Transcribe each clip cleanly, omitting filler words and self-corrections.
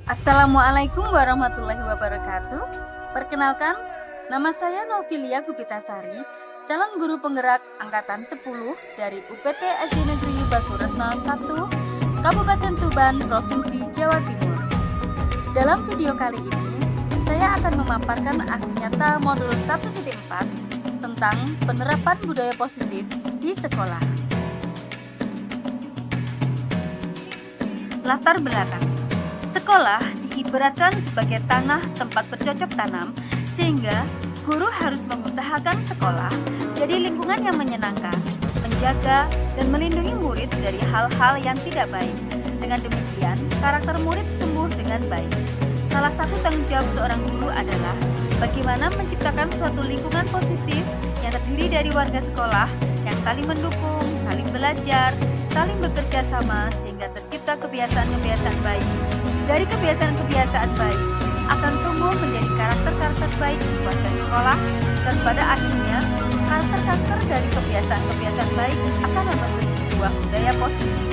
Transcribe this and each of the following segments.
Assalamualaikum warahmatullahi wabarakatuh. Perkenalkan, nama saya Novilia Gupitasari, calon guru penggerak angkatan 10 dari UPT SD Negeri Batu Retno 1, Kabupaten Tuban, Provinsi Jawa Timur. Dalam video kali ini, saya akan memaparkan aksi nyata modul 1.4 tentang penerapan budaya positif di sekolah. Latar belakang. Sekolah diibaratkan sebagai tanah tempat bercocok tanam, sehingga guru harus mengusahakan sekolah jadi lingkungan yang menyenangkan, menjaga dan melindungi murid dari hal-hal yang tidak baik. Dengan demikian, karakter murid tumbuh dengan baik. Salah satu tanggung jawab seorang guru adalah bagaimana menciptakan suatu lingkungan positif yang terdiri dari warga sekolah yang saling mendukung, saling belajar, saling bekerja sama sehingga tercipta kebiasaan-kebiasaan baik. Dari kebiasaan-kebiasaan baik akan tumbuh menjadi karakter-karakter baik di warga sekolah, dan pada akhirnya karakter-karakter dari kebiasaan-kebiasaan baik akan membentuk sebuah budaya positif.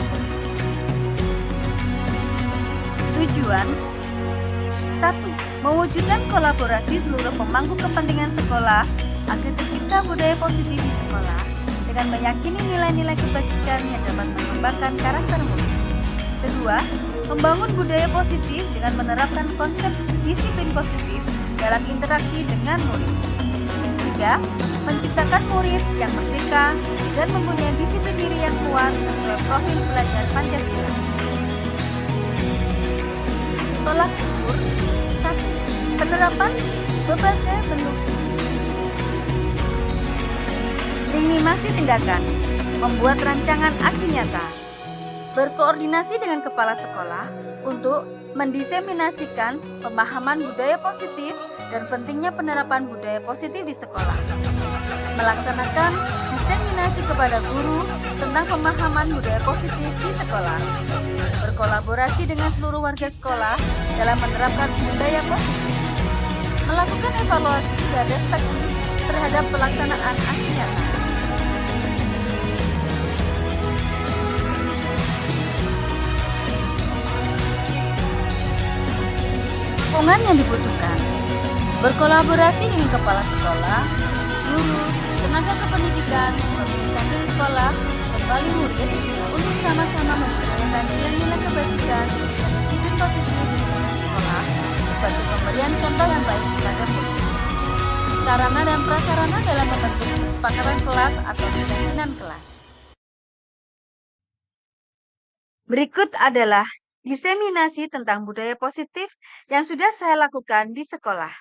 Tujuan 1. Mewujudkan kolaborasi seluruh pemangku kepentingan sekolah agar tercipta budaya positif di sekolah dengan meyakini nilai-nilai kebajikan yang dapat mengembangkan karakter murid. Kedua, membangun budaya positif dengan menerapkan konsep disiplin positif dalam interaksi dengan murid. Ketiga, menciptakan murid yang merdeka dan mempunyai disiplin diri yang kuat sesuai profil belajar Pancasila. Tolak ukur 1. Penerapan berbagai bentuk minimasi tindakan, membuat rancangan aksi nyata, berkoordinasi dengan kepala sekolah untuk mendiseminasikan pemahaman budaya positif dan pentingnya penerapan budaya positif di sekolah, melaksanakan diseminasi kepada guru tentang pemahaman budaya positif di sekolah, berkolaborasi dengan seluruh warga sekolah dalam menerapkan budaya positif, melakukan evaluasi dan refleksi terhadap pelaksanaan aksi nyata. Dukungan yang dibutuhkan, berkolaborasi dengan kepala sekolah, guru, tenaga kependidikan, pemilik sekolah, dan wali murid untuk sama-sama memperkenalkan nilai-nilai kebajikan dan disiplin positif di lingkungan sekolah sebagai pemberian contoh yang baik kepada murid. Sarana dan prasarana dalam membentuk kesepakatan kelas atau keyakinan kelas. Berikut adalah diseminasi tentang budaya positif yang sudah saya lakukan di sekolah.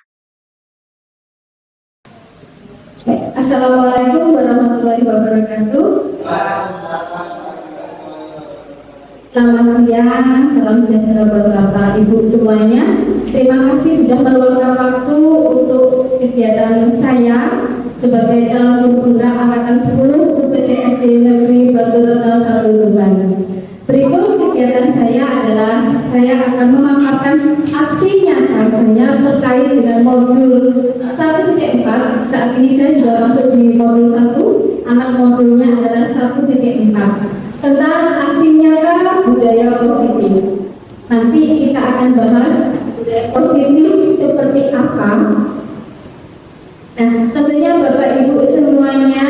Assalamualaikum warahmatullahi wabarakatuh. Selamat siang, salam sejahtera buat Bapak Ibu semuanya. Terima kasih sudah meluangkan waktu untuk kegiatan saya sebagai calon guru penggerak angkatan 10 UPT SD Negeri Batu Retno 1 Tuban. Berikut kegiatan saya adalah saya akan memaparkan aksi nyata saya terkait dengan modul 1.4. Saat ini saya sudah masuk di modul 1, anak modulnya adalah 1.4 tentang aksi nyata budaya positif. Nanti kita akan bahas budaya positif seperti apa. Nah, tentunya Bapak Ibu semuanya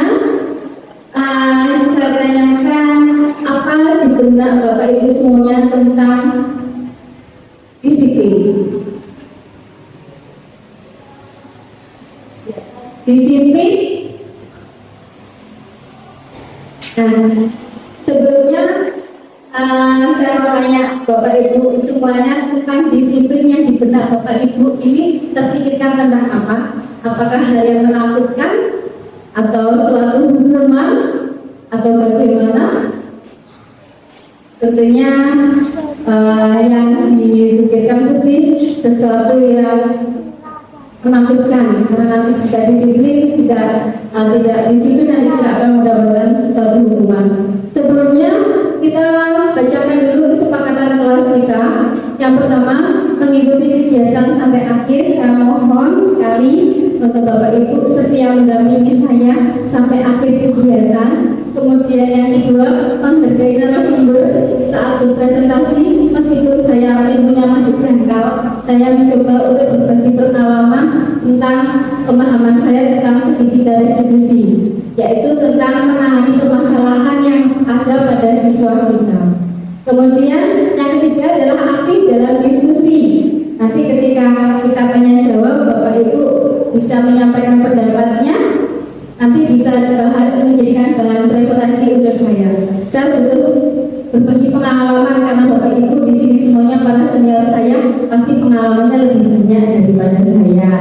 saya tanyakan apa di benak Bapak Ibu semuanya tentang disiplin. Disiplin. Nah, sebelumnya saya mau tanya Bapak Ibu semuanya tentang disiplin yang di benak Bapak Ibu ini terpikirkan tentang apa? Apakah hal yang menakutkan atau suatu hukuman atau bagaimana? Tentunya yang dipikirkan pasti sesuatu yang menakutkan, karena nanti tidak disiplin, tidak disiplin nanti tidak akan mendapatkan suatu hukuman. Sebelumnya kita bacakan dulu kesepakatan kelas kita. Yang pertama, mengikuti kegiatan sampai akhir. Saya mohon sekali untuk Bapak Ibu setia mendampingi saya sampai akhir kegiatan. Kemudian yang kedua, menghargai narasumber saat berpresentasi meskipun saya ilmunya masih berangkat. digital, saya mencoba untuk berbagi pengalaman tentang pemahaman saya tentang segitiga restitusi, yaitu tentang menangani permasalahan yang ada pada siswa kita. Kemudian yang ketiga adalah aktif dalam diskusi. Nanti ketika kita tanya jawab, Bapak Ibu bisa menyampaikan pendapatnya, nanti bisa menjadikan bahan referensi untuk saya. Saya butuh berbagi pengalaman karena Bapak Ibu di sini semuanya para senior saya, pasti pengalamannya lebih banyak daripada saya.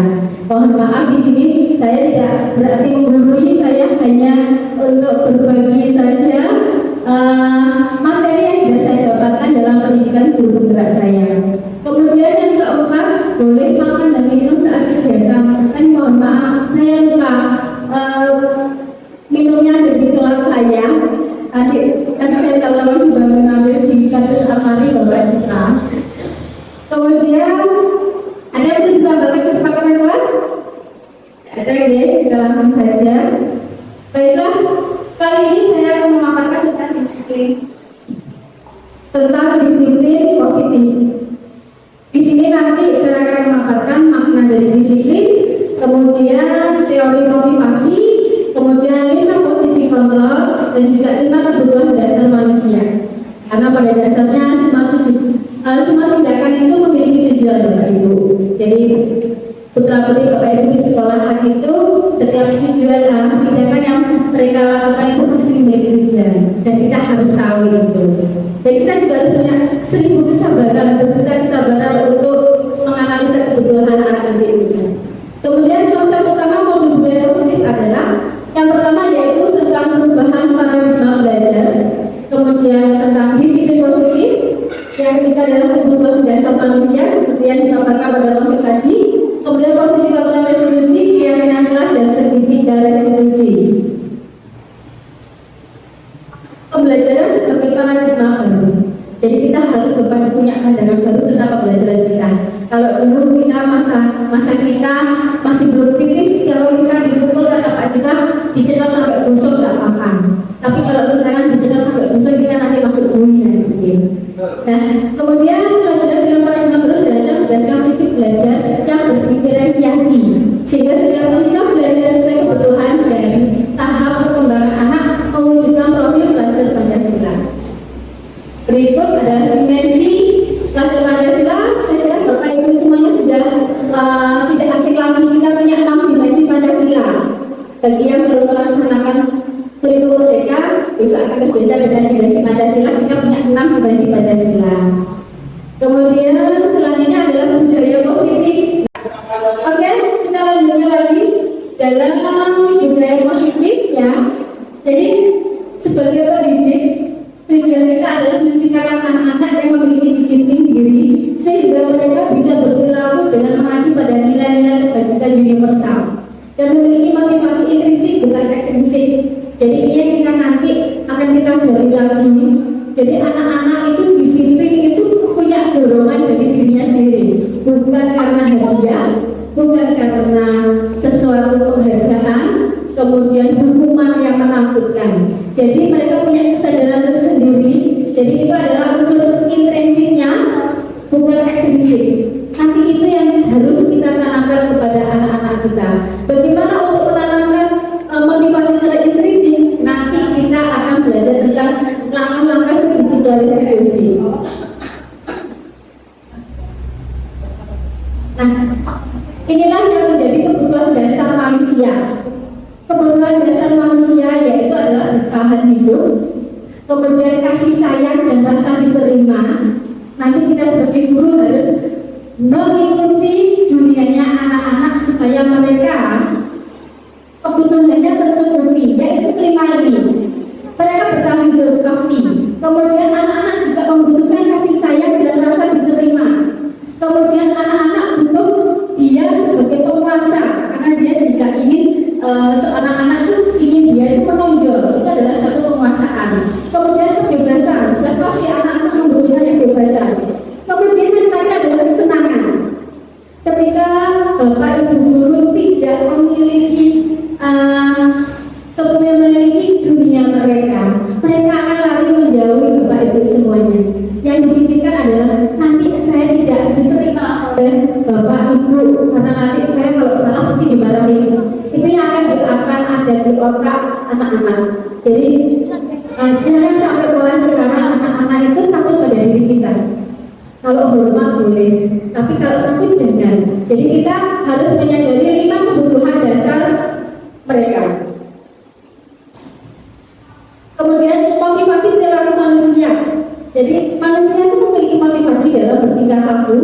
Mohon maaf di sini saya tidak berarti menggurui, saya hanya untuk berbagi saja materi yang sudah saya dapatkan dalam pendidikan guru penggerak saya. Kemudian yang keempat, boleh makan dan minum saat kegiatan. Mohon maaf, saya lupa minumnya ada di kelas saya. Nanti saya kalau juga mengambil di kartu almari Bapak kita. Kemudian ada yang bisa ditambahkan kesepakatan kelas? Ada ya, kita langsung saja. Baiklah, kali ini saya akan memaparkan tentang disiplin positif. Di sini nanti saya akan memaparkan makna dari disiplin, kemudian teori motivasi, kemudian 5 posisi kontrol, dan juga 5 kebutuhan dasar manusia. Karena pada dasarnya semua tindakan itu memiliki tujuan, Bapak Ibu. Jadi putra putri Bapak Ibu di sekolahan itu setiap tujuan tindakan yang mereka lakukan itu pasti memiliki tujuan, dan kita harus tahu itu. Dan kita juga harus punya 1000 kesabaran, kesabaran untuk menganalisa kebutuhan anak didik itu. Kemudian konsep utama modul budaya positif adalah yang pertama yaitu tentang perubahan paradigma belajar, kemudian tentang disiplin positif, yang ketiga adalah kebutuhan dasar manusia seperti yang disampaikan pada konsep tadi, kemudian posisi kontrol restitusi, keyakinan kelas, dan segitiga restitusi. Pembelajaran sebagai paradigma baru. Jadi kita harus punya pandangan baru tentang pembelajaran kita. Kalau dulu kita masa kita masih belum kritis, kalau kita dipukul kata Pak kita dicetak sampai busuk tidak apa-apa. Tapi kalau sekarang dicetak sampai busuk kita nanti masuk bumi nanti. Nah, kemudian pelajaran dengan paradigma baru adalah berdasarkan prinsip belajar yang berdiferensiasi, sehingga setiap siswa belajar sesuai kebutuhan dari tahap perkembangan anak mewujudkan profil belajar Pancasila. Berikut adalah dimensi belajar Pancasila. Saya kira Bapak Ibu semuanya sudah tidak asing lagi, kita punya 6 dimensi Pancasila. Bagi yang belum melaksanakan kurikulum TK, bisa akan terbiasa dengan dimensi Pancasila. Kita punya 6 dimensi Pancasila. Kemudian selanjutnya adalah budaya positif. Oke, kita lanjutkan lagi dalam budaya positif ya. Jadi sebagai pendidik, tujuan kita adalah menciptakan anak-anak yang memiliki disiplin diri sehingga mereka bisa berperilaku dengan mengacu pada nilai-nilai kebajikan universal dan memiliki motivasi intrinsik bukan ekstrinsik. Jadi ini yang kita nanti akan kita gali lagi. Jadi anak-anak itu disiplin itu punya dorongan dari dirinya sendiri, bukan karena hadiah, bukan karena sesuatu penghargaan, kemudian hukuman yang menakutkan. Jadi mereka punya kesadaran tersendiri. Jadi itu adalah unsur intrinsiknya, bukan ekstrinsik. Nanti itu yang harus kita tanamkan kepada anak-anak kita. Bagaimana untuk menanamkan motivasi secara intrinsik? Nanti kita akan belajar tentang langkah-langkah segitiga restitusi. Nah, inilah yang menjadi kebutuhan dasar manusia. Kebutuhan dasar manusia yaitu adalah bertahan hidup, kemudian kasih sayang dan rasa diterima. Nanti kita sebagai guru harus mengikuti dunianya anak-anak supaya mereka kebutuhannya tercukupi, yaitu terima ini. Mereka bertahan hidup pasti. Kemudian anak-anak juga membutuhkan kasih sayang dan rasa diterima. Kemudian anak-anak butuh dia sebagai penguasa, karena dia tidak ingin seorang anak itu ingin dia itu menonjol. Itu adalah satu penguasaan. Kemudian kebebasan, dan pasti anak-anak membutuhkan yang kebebasan. Kemudian yang terakhir adalah kesenangan. Ketika Bapak Ibu guru tidak memiliki dunia mereka akan lari menjauhi Bapak Ibu semuanya. Yang dipikirkan adalah nanti saya tidak diterima anak-anak. Jadi jangan sampai mulai sekarang anak-anak itu takut pada diri kita. Kalau hormat boleh, tapi kalau takut jangan. Jadi kita harus menyadari 5 kebutuhan dasar mereka. Kemudian motivasi perilaku manusia. Jadi manusia itu memiliki motivasi dalam bertingkah laku,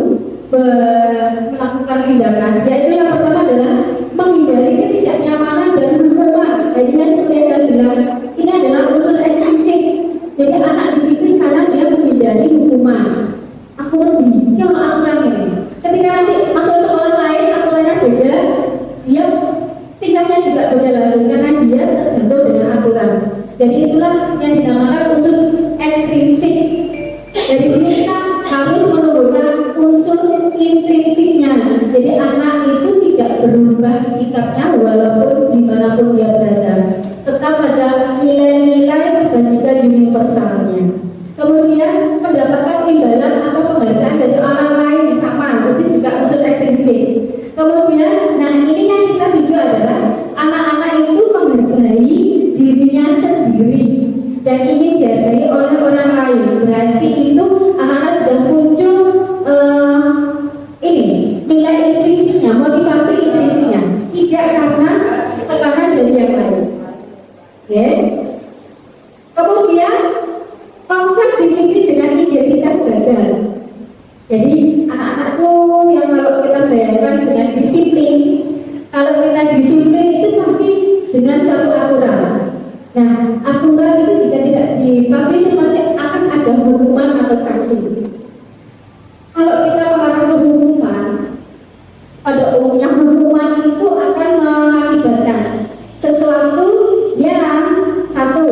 melakukan tindakan. Yaitu yang pertama adalah menghindari ketidaknyamanan dan hukuman. Jadi seperti yang saya bilang, ini adalah unsur eksistensi. Jadi anak disiplin karena dia menghindari hukuman. Aku lebih, kalau aturan ini. Ketika nanti masuk sekolah lain, aturannya beda, dia tingkatnya juga beda lagi karena dia tergantung dengan aturan. Jadi itulah yang dinamakan unsur ekstrinsik. Dari sini kita harus menumbuhkan unsur intrinsiknya. Jadi anak itu tidak berubah sikapnya walaupun dimanapun dia berada, tetap pada nilai-nilai kebajikan universalnya. Kemudian mendapatkan imbalan atau penghargaan dari orang lain sama, itu juga unsur ekstrinsik. Kemudian, nah ini yang kita tuju adalah anak-anak itu menghargai dirinya sendiri dan ingin dihargai oleh orang lain. Berarti itu anak-anak sudah muncul ini nilai intrinsiknya, motivasi intrinsiknya, tidak karena tekanan dari yang lain. Ya. Kemudian konsep disiplin dengan identitas badan. Jadi anak-anak tuh yang kalau kita bayangkan dengan disiplin, kalau kita disiplin itu pasti dengan satu aturan. Nah, aturan itu jika tidak dipatuhi itu pasti akan ada hukuman atau sanksi. Kalau kita mengarah ke hukuman, pada umumnya hukuman itu akan mengakibatkan sesuatu yang satu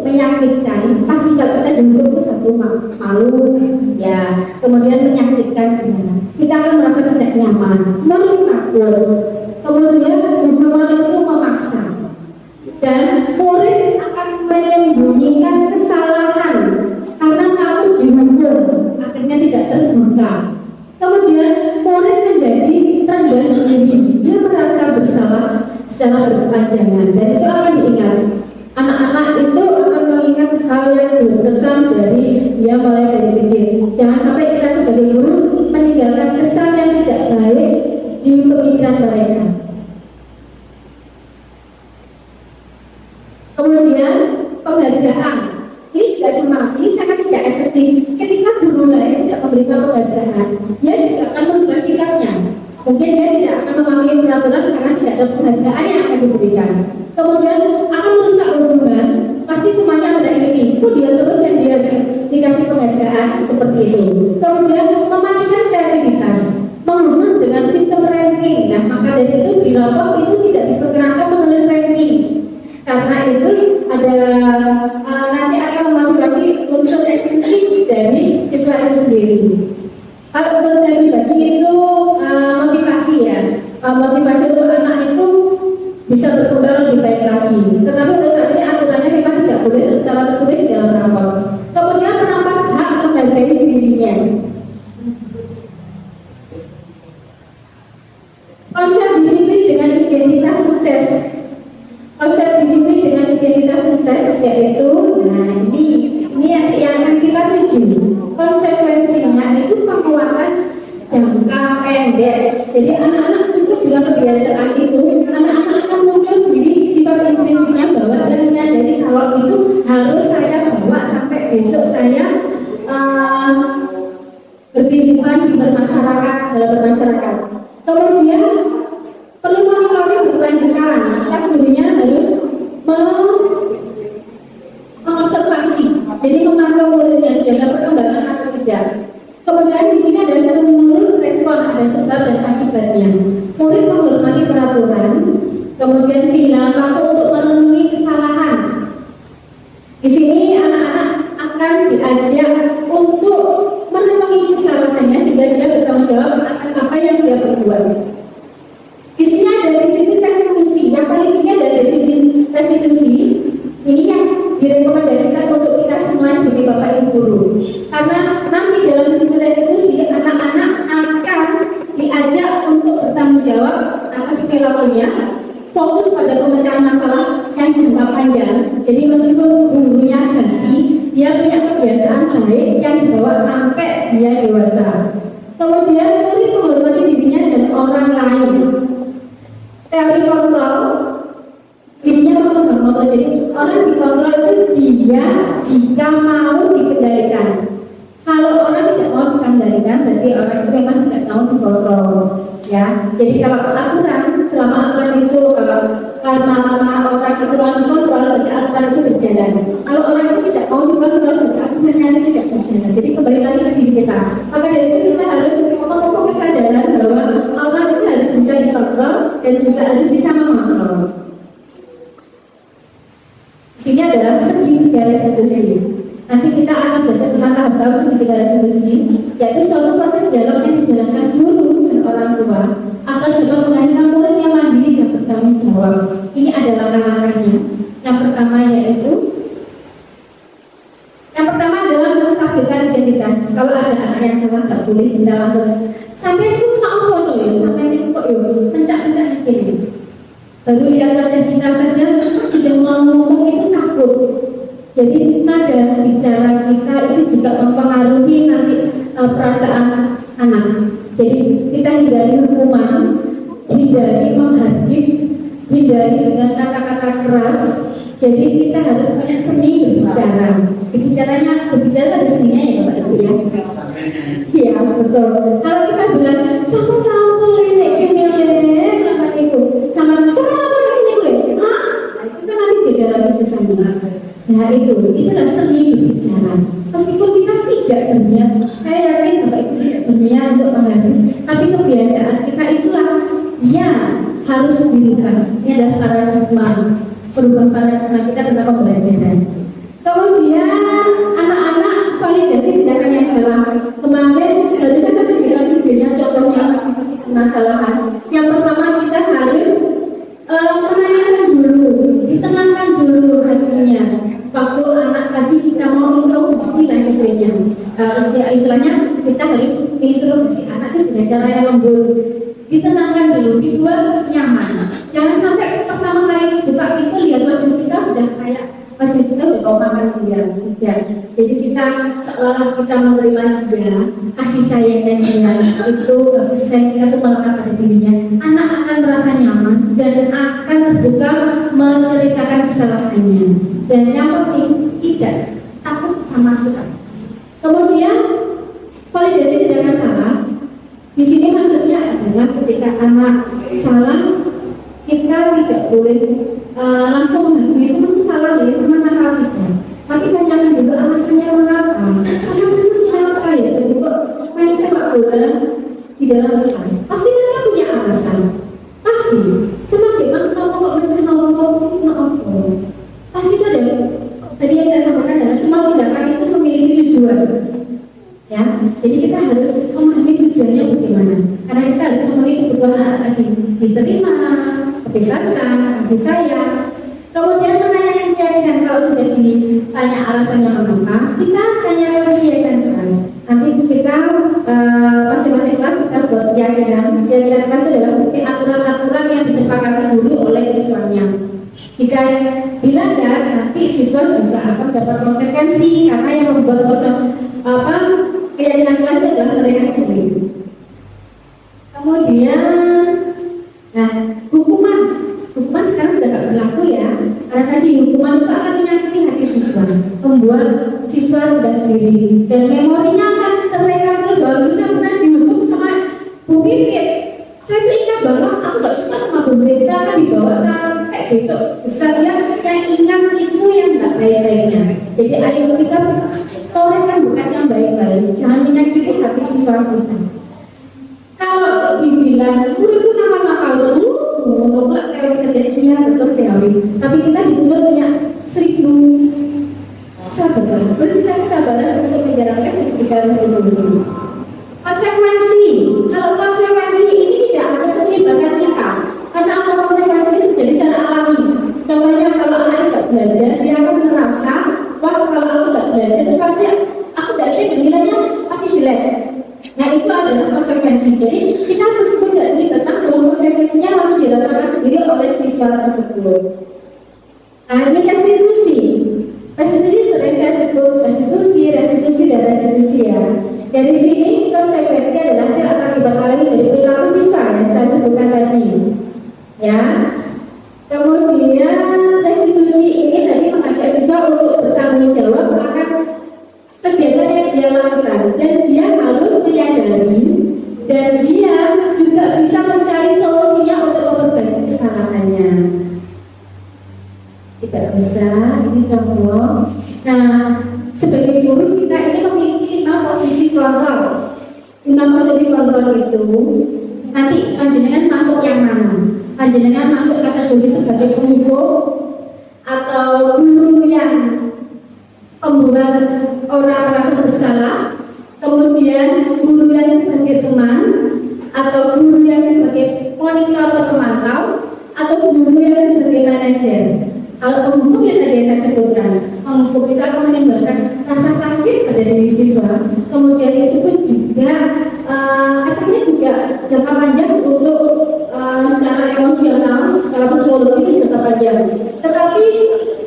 menyakitkan. Pasti kalau kita dihukum itu satu malu, ya, kemudian menyakitkan, kita akan merasa tidak nyaman, takut. Kemudian hukuman itu memaksa. Dan murid akan menyembunyikan kesalahan karena takut dihukum, akhirnya tidak terbuka. Kemudian murid menjadi rendah diri, dia merasa bersalah secara berkepanjangan, dan itu akan diingat. Anak-anak itu akan mengingat hal yang berkesan dari dia mulai dari kecil. Jangan sampai kita sebagai guru meninggalkan kesan yang tidak baik di pemikiran mereka. Kemudian penghargaan ini juga sama, ini sangat tidak efektif. Ketika guru lain tidak memberikan penghargaan, dia juga akan merubah sikapnya. Mungkin dia tidak akan memahami peraturan karena tidak ada penghargaan yang akan diberikan. Kemudian akan merusak hubungan, pasti semuanya ada ini. Dia terus yang dia dikasih penghargaan seperti itu. Kemudian mematikan kreativitas, menghubung dengan sistem ranking. Nah, maka dari itu di rapor itu tidak diperkenankan menulis ranking. Karena itu ada nanti akan memotivasi unsur eksklusif dari siswa itu sendiri. Kalau untuk saya pribadi itu motivasi ya, motivasi untuk anak itu bisa berkembang lebih baik lagi. Tetapi untuk saat ini aturannya memang tidak boleh secara tertulis dalam rapor. Kemudian merampas hak menghargai dirinya. Konsep disiplin dengan identitas sukses. Konsep disiplin dengan identitas sukses yaitu, nah ini yang akan kita tuju. Konsekuensinya itu penguatan jangka pendek. Jadi anak-anak cukup dengan kebiasaan itu, anak-anak akan muncul sendiri sifat intrinsiknya bahwa dia menyadari kalau itu harus saya bawa sampai besok saya berkehidupan di bermasyarakat, dalam bermasyarakat. Kemudian perlu monitoring berkelanjutan, maka gurunya harus mengobservasi, jadi memantau muridnya sudah ada perkembangan atau tidak. Kemudian di sini ada satu menurut respon, ada sebab dan akibatnya. Murid menghormati peraturan, kemudian kehilangan waktu untuk memenuhi kesalahan. Di sini anak-anak akan diajak untuk memenuhi kesalahannya sehingga dia bertanggung jawab akan apa yang dia perbuat. Di sini ada disiplin restitusi, yang paling tinggi ada disiplin restitusi. Ini yang direkomendasikan untuk kita semua sebagai bapak ibu guru. Karena nanti dalam disiplin restitusi anak-anak akan diajak untuk bertanggung jawab atas perilakunya, fokus pada pemecahan masalah yang jangka panjang, dia dewasa. Kemudian murid menghormati dirinya dan orang lain. Teori kontrol, dirinya mengontrol. Jadi orang dikontrol itu dia jika mau dikendalikan. Kalau orang tidak mau dikendalikan, berarti orang itu memang tidak mau dikontrol. Ya, jadi kalau aturan, selama aturan itu karena orang itu kontrol, berarti aturan itu berjalan. Kalau orang itu tidak mau dikontrol, berarti aturannya itu tidak berjalan. Jadi kembali lagi ke diri kita. Maka dari itu kita harus memiliki kesadaran bahwa orang itu harus bisa dikontrol dan juga harus bisa mengontrol. Sini adalah segitiga restitusi. Nanti kita akan belajar tentang tahap segitiga restitusi, yaitu suatu proses dialog yang dijalankan guru dan orang tua akan dapat menghasilkan murid yang mandiri dan bertanggung jawab. Ini adalah langkah-langkahnya. Yang pertama adalah menstabilkan identitas. Kalau ada anak yang salah, tak boleh kita langsung sampai itu nak foto ya, sampai itu kok ya, pencak-pencak ini. Baru lihat wajah kita saja sudah mau ngomong itu takut. Jadi nada bicara kita itu juga mempengaruhi nanti perasaan anak. Jadi kita hindari hukuman, hindari menghakimi, hindari dengan kata-kata keras. Jadi kita harus punya seni berbicara. Berbicara ada seninya ya Bapak Ibu ya. Iya betul. Kalau kita bilang sama kamu lelek kemelek apa itu, sama kamu lelek, itu kan nanti beda lagi pesannya. Nah itulah seni berbicara. Meskipun kita tidak berniat, saya yakin Bapak Ibu tidak berniat untuk mengerti, tapi kebiasaan kita itulah ya harus diberikan. Ini adalah paradigma, perubahan paradigma kita tentang pembelajaran. Kemudian anak-anak validasi tindakan yang salah. Kemarin harusnya saya berikan videonya contohnya permasalahan. Yang pertama kita harus menanyakan dulu, ditenangkan dulu hatinya. Waktu anak tadi kita mau introduksi dan istilahnya kita harus introduksi anak itu dengan cara yang lembut, ditenangkan dulu, dibuat nyaman. Jangan sampai pertama kali buka pintu lihat wajah kita sudah kayak wajah kita udah kau makan dia. Jadi kita seolah kita menerima juga kasih sayang dan cinta itu, kasih sayang kita itu melekat pada dirinya. Anak akan merasa nyaman dan akan terbuka menceritakan kesalahannya. Dan yang penting tidak takut sama kita. Kemudian validasi tindakan salah. Di sini maksudnya adalah ketika anak salah, kita tidak boleh langsung menghakimi teman salah ya, teman nakal kita. Tapi bacakan dulu alasannya mengapa. Karena itu kenapa ya? Dan kok main sepak bola di dalam kita. Pasti mereka punya alasan. Pasti. Semakin kok menolong pasti itu ada. Tadi yang saya sampaikan adalah semua tindakan itu memiliki tujuan. Ya, jadi kita harus memahami tujuannya bagaimana. Karena kita harus memenuhi kebutuhan anak tadi, diterima, kebebasan, kasih sayang. Kemudian menanyakan keyakinan. Kalau sudah ditanya alasannya mengapa, kita tanyakan keyakinan. Nanti kita masing-masing kelas kita buat keyakinan. Keyakinan itu adalah seperti aturan-aturan yang disepakati dulu oleh siswanya. Jika dilanggar, nanti siswa juga akan dapat konsekuensi karena yang membuat keyakinan kelas itu adalah mereka sendiri. Kemudian, hukuman sekarang sudah tidak berlaku ya. Karena tadi hukuman itu akan menyakiti hati siswa, membuat siswa sudah sendiri dan memorinya akan terrekam terus bahwa kita pernah dihukum sama Bu Pipit. Saya tuh ingat bahwa aku gak suka sama Bu Pipit, kita akan dibawa sampai besok. Saya kayak ingat itu yang gak baik-baiknya. Jadi ayo kita torehkan bekas yang baik-baik, jangan menyakiti hati siswa kita. Kalau dibilang guru nakal-nakal menolak teori sejatinya betul teori, tapi kita dituntut punya 1000 sabar. Terus kita kesabaran untuk menjalankan ketika resolusi. Konsekuensi, kalau konsekuensi ini tidak ada keterlibatan kita, karena apa konsekuensi itu jadi secara alami. Contohnya kalau anak tidak belajar, dia akan merasa, wah kalau aku tidak belajar itu pasti aku tidak sih nilainya pasti jelek. Nah itu adalah konsekuensi. Jadi kita meskipun tidak terlibat langsung, konsekuensinya langsung dirasakan sendiri oleh siswa tersebut. Nah ini restitusi. Restitusi sering saya sebut restitusi dan restitusi ya. Dari sini dan dia juga bisa mencari solusinya untuk memperbaiki kesalahannya. Tidak bisa, ini contoh. Nah, sebagai guru kita ini memiliki 5 posisi kontrol. 5 posisi kontrol itu nanti panjenengan masuk yang mana? Panjenengan masuk kategori sebagai penghukum atau guru yang membuat orang merasa bersalah, kemudian guru yang sebagai teman, atau guru yang sebagai monitor atau pemantau, atau guru yang sebagai manajer. Kalau penghukum yang tadi saya sebutkan, penghukum kita akan menimbulkan rasa sakit pada diri siswa, kemudian itu pun juga akhirnya juga jangka panjang untuk secara emosional, secara psikologi jangka panjang. Tetapi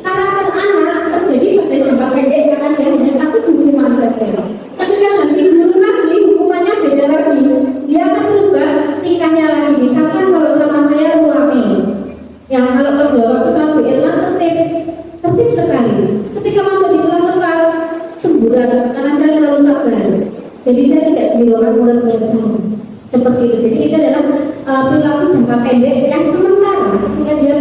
karakter anak terjadi pada jangka pendek karena dia hanya takut hukuman saja. Ketika nanti guru lagi, hukumannya beda lagi, dia akan berubah tingkahnya lagi. Misalkan kalau sama saya Ruami, yang kalau berdua waktu sama Bu Irma tertib sekali. Ketika masuk di kelas sekolah semburat karena saya terlalu sabar. Jadi saya tidak dilakukan murid-murid saya seperti itu. Jadi itu adalah perilaku jangka pendek yang sementara. Ketika dia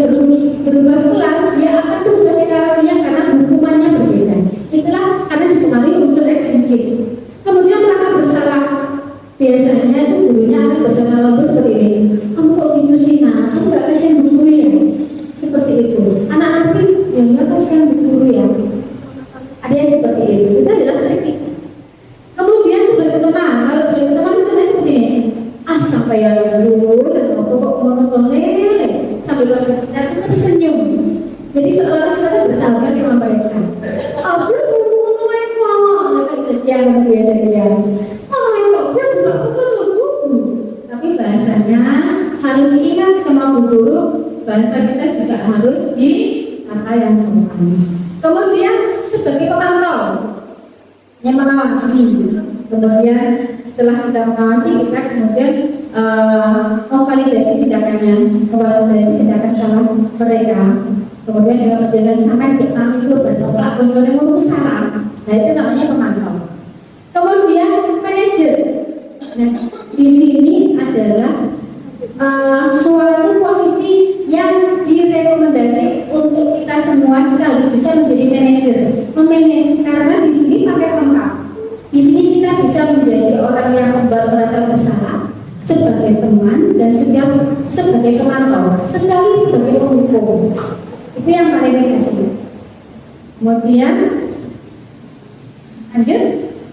berubah kelas, dia akan berubah karakternya karena hukumannya berbeda. Itulah karena dipengaruhi unsur ekstensif. Kemudian merasa bersalah. Biasanya itu gurunya akan bersama lembut seperti ini. Kamu kok gitu sih, nah, kamu gak kasihan guru ya? Seperti itu. Anak-anak sih, ya nggak kasihan guru ya. Ada yang seperti itu. Itu adalah kritik. Kemudian sebagai teman, kalau sebagai teman itu saya seperti ini. Sampai yang guru dan kok mau nonton lele sambil kita tersenyum. Jadi seolah-olah kita bersahabat sama mereka. Aku sekian biasanya. Tapi bahasanya harus diingat sama guru. Bahasa kita juga harus di kata yang sopan. Kemudian sebagai pemantau yang mengawasi. Kemudian setelah kita mengawasi, kita kemudian memvalidasi tindakannya, memvalidasi tindakan salah mereka. Kemudian dengan menjelaskan sampai kami itu bertolak kemudian ngurus salah. Nah itu namanya pemantau. Kemudian manajer. Nah di sini adalah suatu posisi yang direkomendasi untuk kita semua. Kita harus bisa menjadi manajer. Memanage karena di sini pakai lengkap. Di sini kita bisa menjadi orang yang membuat merasa bersalah sebagai teman dan juga sebagai pemantau, sekali sebagai penghukum. Itu yang paling negatif. Kemudian lanjut,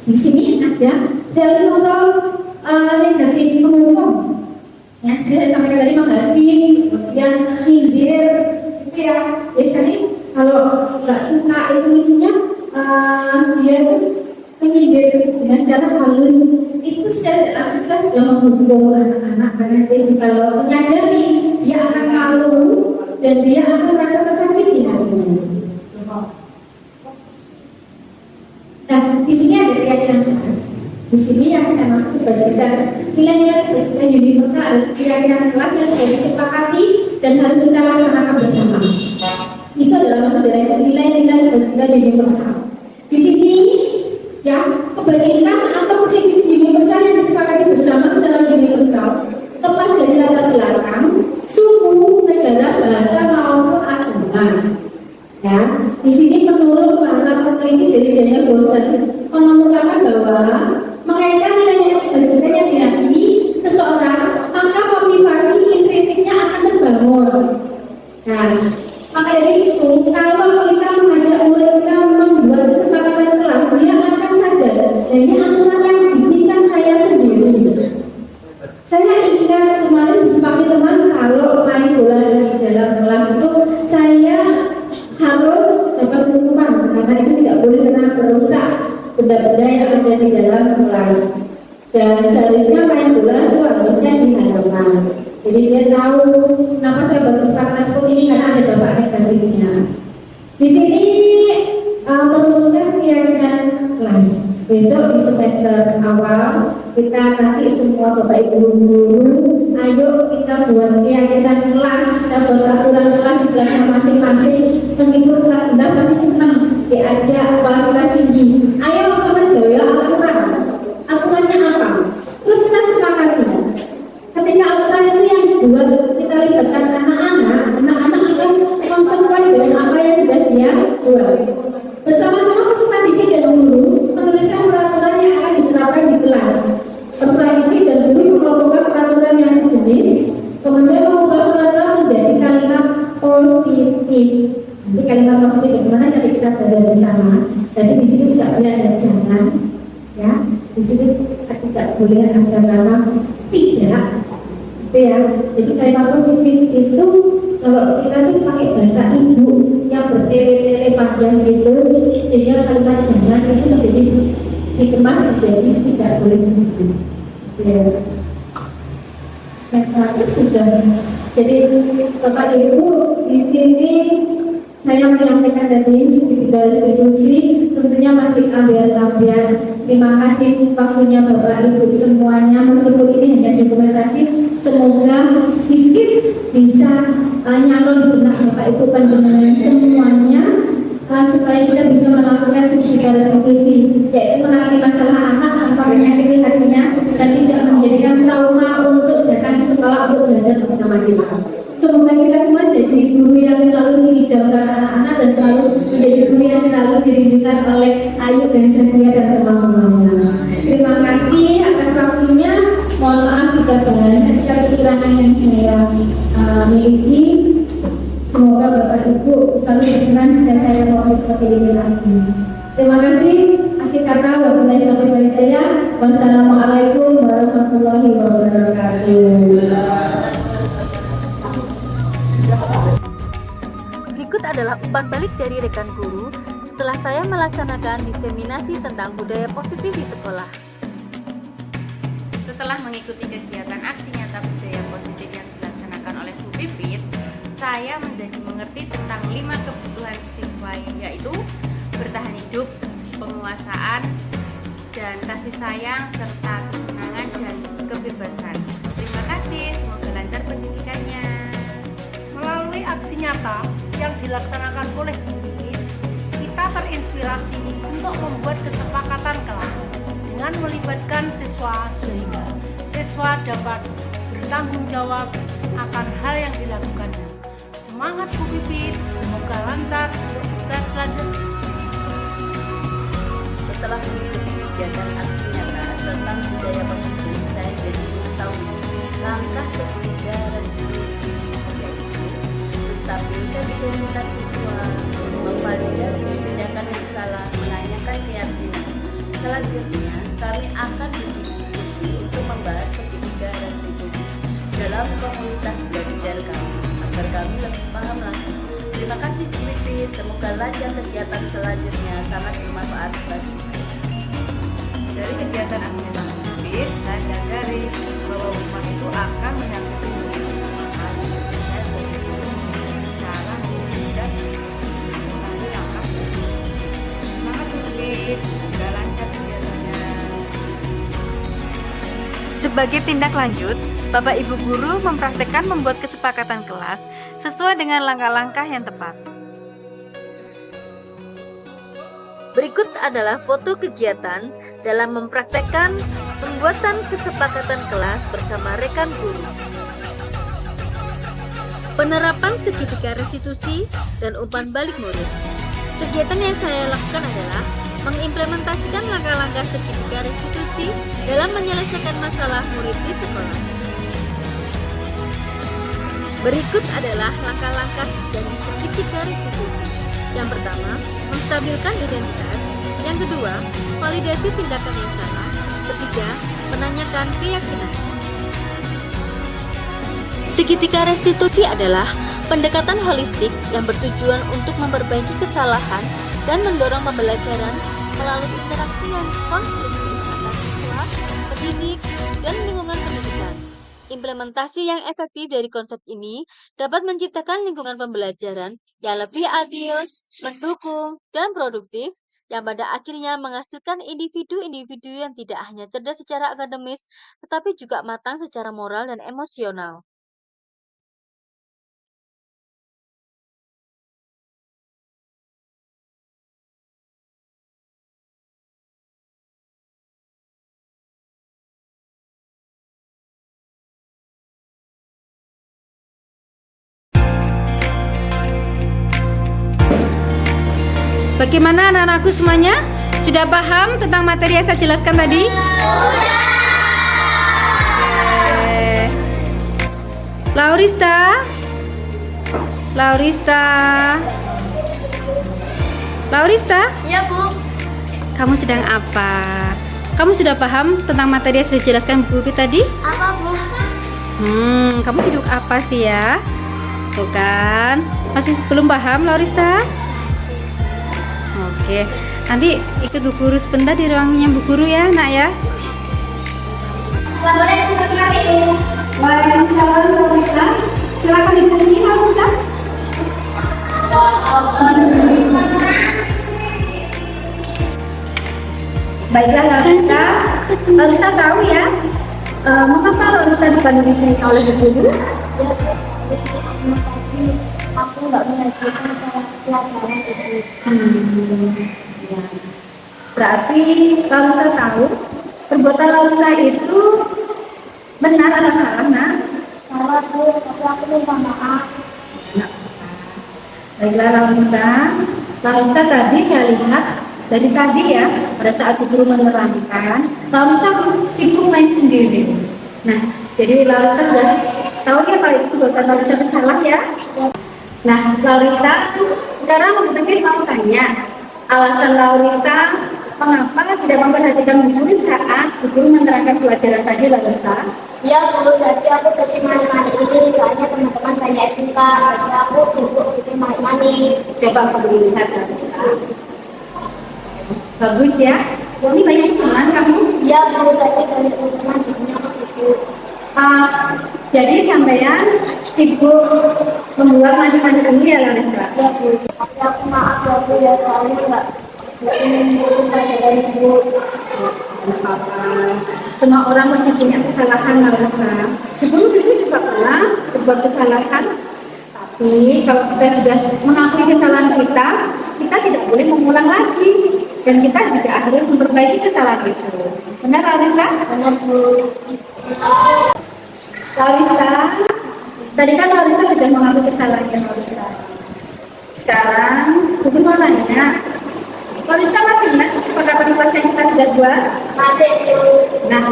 di sini ada dari kontrol negatif penghukum. Ya, dia sampai tadi mengganti, kemudian hindir, itu ya. Biasanya kalau nggak suka itunya, dia itu menyindir dengan cara halus. Itu secara kita sudah menghukum anak-anak karena dia kalau menyadari dia akan malu dan dia akan merasa tersakiti hatinya. Nah, di sini ada keyakinan keras. Di sini yang saya maksud bagikan nilai-nilai yang universal adalah keyakinan keras yang sudah disepakati dan harus kita laksanakan bersama. Itu adalah maksud dari nilai-nilai yang universal. Di sini ya, kebajikan atau prinsip universal yang disepakati bersama secara universal lepas dari latar belakang, suku, negara, bahasa maupun agama. Ya, di sini menurut para peneliti dari Daniel Boston mengemukakan bahwa mengaitkan nilai kebajikan yang diyakini seseorang, maka motivasi intrinsiknya akan terbangun. Nah, maka dari itu, kalau kita mengajak murid kita membuat kesepakatan kelas, dia akan sadar. Jadi aturan yang dibikinkan saya sendiri. Saya ingat kemarin disepakati teman kalau main bola di dalam kelas itu saya harus dapat hukuman karena itu tidak boleh kena merusak benda-benda yang ada di dalam kelas. Dan seharusnya main bola itu harusnya di hadapan. Jadi dia tahu kenapa saya berkesepakatan seperti ini karena ada dampak negatifnya. Di sini merumuskan keyakinan kelas. Besok di semester awal kita nanti semua Bapak Ibu guru, ayo kita buat keyakinan kelas, kita buat aturan kelas di kelasnya masing-masing. Meskipun kelas rendah pasti senang diajak kualitas tinggi. Ayo teman-teman ya aturan. Aturannya apa? Terus kita sepakati. berada bersama. Jadi di sini tidak boleh ada jangan, ya. Di sini tidak boleh ada kata tidak, gitu ya. Jadi kalimat positif itu kalau kita tuh pakai bahasa ibu yang bertele-tele panjang gitu, sehingga kalimat jangan itu menjadi dikemas menjadi tidak boleh begitu. Ya. Nah, itu sudah. Jadi Bapak Ibu di sini saya menyampaikan tadi segitiga institusi tentunya masih ambil-ambil. Terima kasih waktunya Bapak Ibu semuanya, meskipun ini hanya dokumentasi, semoga sedikit bisa nyalon di benak Bapak Ibu panjenengan semuanya, supaya kita bisa melakukan segitiga institusi, yaitu menangani masalah anak tanpa menyakiti hatinya dan tidak menjadikan trauma untuk datang ke sekolah untuk belajar bersama kita. Semoga kita semua jadi guru yang selalu diidamkan anak-anak dan selalu menjadi guru yang selalu dirindukan oleh Ayu dan Sylvia dan teman-temannya. Terima kasih atas waktunya. Mohon maaf jika banyak sekali kekurangan yang saya miliki. Semoga Bapak Ibu selalu berkenan jika saya mau seperti ini lagi. Terima kasih. Akhir kata, wabillahi taufiq wal hidayah. Wassalamualaikum warahmatullahi wabarakatuh. Berikut adalah umpan balik dari rekan guru setelah saya melaksanakan diseminasi tentang budaya positif di sekolah. Setelah mengikuti kegiatan aksi nyata budaya positif yang dilaksanakan oleh Bu Pipit, saya menjadi mengerti tentang 5 kebutuhan siswa, yaitu bertahan hidup, penguasaan, dan kasih sayang, serta kesenangan dan kebebasan. Terima kasih, semoga lancar pendidikannya. Melalui aksi nyata yang dilaksanakan oleh Bu Pipit, kita terinspirasi untuk membuat kesepakatan kelas dengan melibatkan siswa sehingga siswa dapat bertanggung jawab akan hal yang dilakukannya. Semangat Bu Pipit, semoga lancar untuk tugas selanjutnya. Setelah mengikuti kegiatan aksi nyata tentang budaya positif, saya jadi mengetahui langkah ketiga restitusi, yaitu menstabilkan identitas siswa, memvalidasi tindakan yang salah, menanyakan keyakinan. Selanjutnya, kami akan berdiskusi untuk membahas segitiga restitusi dalam komunitas belajar kami, agar kami lebih paham lagi. Terima kasih Bu Pipit, semoga lancar kegiatan selanjutnya, sangat bermanfaat bagi saya. Dari kegiatan aksi nyata Bu Pipit, saya sadari bahwa umat itu akan menyangkut maka seperti saya cara dan mengenai langkah restitusi. Semangat Bu Pipit, semoga lancar kegiatannya. Sebagai tindak lanjut, Bapak Ibu guru mempraktekkan membuat kesepakatan kelas sesuai dengan langkah-langkah yang tepat. Berikut adalah foto kegiatan dalam mempraktekkan pembuatan kesepakatan kelas bersama rekan guru. Penerapan segitiga restitusi dan umpan balik murid. Kegiatan yang saya lakukan adalah mengimplementasikan langkah-langkah segitiga restitusi dalam menyelesaikan masalah murid di sekolah. Berikut adalah langkah-langkah dari segitiga restitusi. Yang pertama, menstabilkan identitas. Yang kedua, validasi tindakan yang salah. Ketiga, menanyakan keyakinan. Segitiga restitusi adalah pendekatan holistik yang bertujuan untuk memperbaiki kesalahan dan mendorong pembelajaran melalui interaksi yang konstruktif antara siswa, pendidik, dan lingkungan pendidikan. Implementasi yang efektif dari konsep ini dapat menciptakan lingkungan pembelajaran yang lebih adil, mendukung, dan produktif, yang pada akhirnya menghasilkan individu-individu yang tidak hanya cerdas secara akademis, tetapi juga matang secara moral dan emosional. Bagaimana anak-anakku semuanya? Sudah paham tentang materi yang saya jelaskan tadi? Sudah. Laurista. Laurista, Iya, Bu. kamu sedang apa? Kamu sudah paham tentang materi yang sudah dijelaskan Bu Upi tadi? Apa, Bu? Kamu sibuk apa sih ya? Tuh kan, masih belum paham Laurista? Oke, nanti ikut Bu Guru sebentar di ruangnya Bu Guru ya, nak ya. Waalaikumsalam, Laurista. Silakan ibu sini, Laurista. Baiklah, Laurista. Laurista tahu ya, mengapa Laurista dipanggil di sini oleh Bu Guru? Aku nggak melanjutkan pelajaran itu. Ya. Berarti Laurista tahu perbuatan Laurista itu benar atau salah, nak? Salah, Bu, tapi aku minta maaf. Baiklah, Laurista tadi saya lihat dari tadi ya, pada saat Bu Guru menerangkan, Laurista sibuk main sendiri. Nah, jadi Laurista sudah tahu ya kalau itu perbuatan Laurista itu salah ya. Nah, Laurista, sekarang Bu Tengkir mau tanya, alasan Laurista mengapa tidak memperhatikan Bu Guru saat Bu Guru menerangkan pelajaran tadi, Laurista? Iya, Bu, tadi aku pergi main-main ini, soalnya teman-teman banyak suka, jadi aku sibuk bikin main-main. Coba kamu lihat, Laurista. Bagus ya. Ini banyak pesanan kamu. Iya, Bu, tadi banyak pesanan, jadinya aku sibuk. Jadi sampean sibuk membuat mandi-mandi ini ya, Laurista? Iya, Bu, tapi aku maaf ya, Bu, ya, soalnya nggak ingin bikin pelajaran Ibu. Tidak apa-apa. Semua orang masih punya kesalahan, Laurista. Dulu juga pernah berbuat kesalahan. Tapi kalau kita sudah mengakui kesalahan kita tidak boleh mengulang lagi. Dan kita juga harus memperbaiki kesalahan itu. Benar, Laurista? Benar, Bu. Laurista, tadi kan Laurista sudah mengakui kesalahannya, Laurista. Sekarang, mungkin mau nanya, Laurista masih ingat kesepakatan kelas yang kita sudah buat? Masih, Bu. Nah,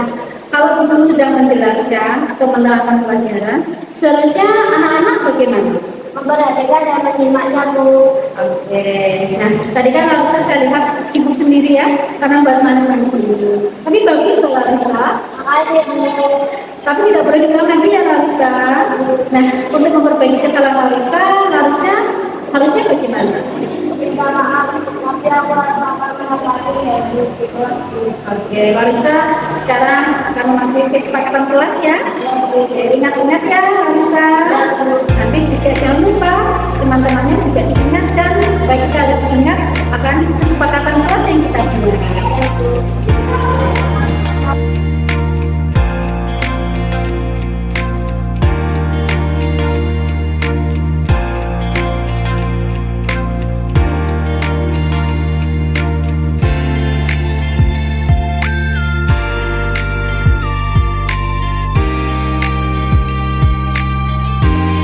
kalau Bu Guru sudah menjelaskan atau menerangkan pelajaran, seharusnya anak-anak bagaimana? Memperhatikan dan menyimaknya, Bu. Oke, nah tadi kan Laurista saya lihat sibuk sendiri ya, karena buat mandi-mandi dulu. Tapi bagus loh, Laurista. Makasih, Bu. Tapi tidak boleh diulang lagi ya, Laurista. Nah, untuk memperbaiki kesalahan Laurista harusnya bagaimana? Minta maaf, tapi aku akan mengatakan jadi di kelas, Bu. Oke, Laurista sekarang akan memakai kesepakatan kelas ya. Oke, ingat-ingat ya, Laurista. Nanti juga jangan lupa teman-temannya juga diingatkan supaya kita lebih ingat akan kesepakatan kelas yang kita buat.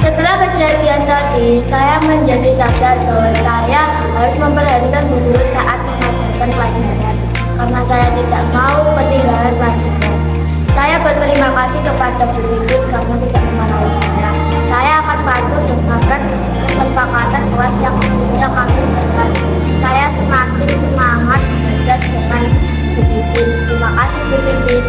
Setelah kejadian tadi, saya menjadi sadar bahwa saya harus memperhatikan Bu Guru saat mengajarkan pelajaran, karena saya tidak mau ketinggalan pelajaran. Saya berterima kasih kepada Bu Titin karena tidak memarahi saya. Saya akan patuh dengarkan kesepakatan kelas yang hasilnya kami buat. Saya semakin semangat belajar dengan Bu Titin. Terima kasih, Bu Titin.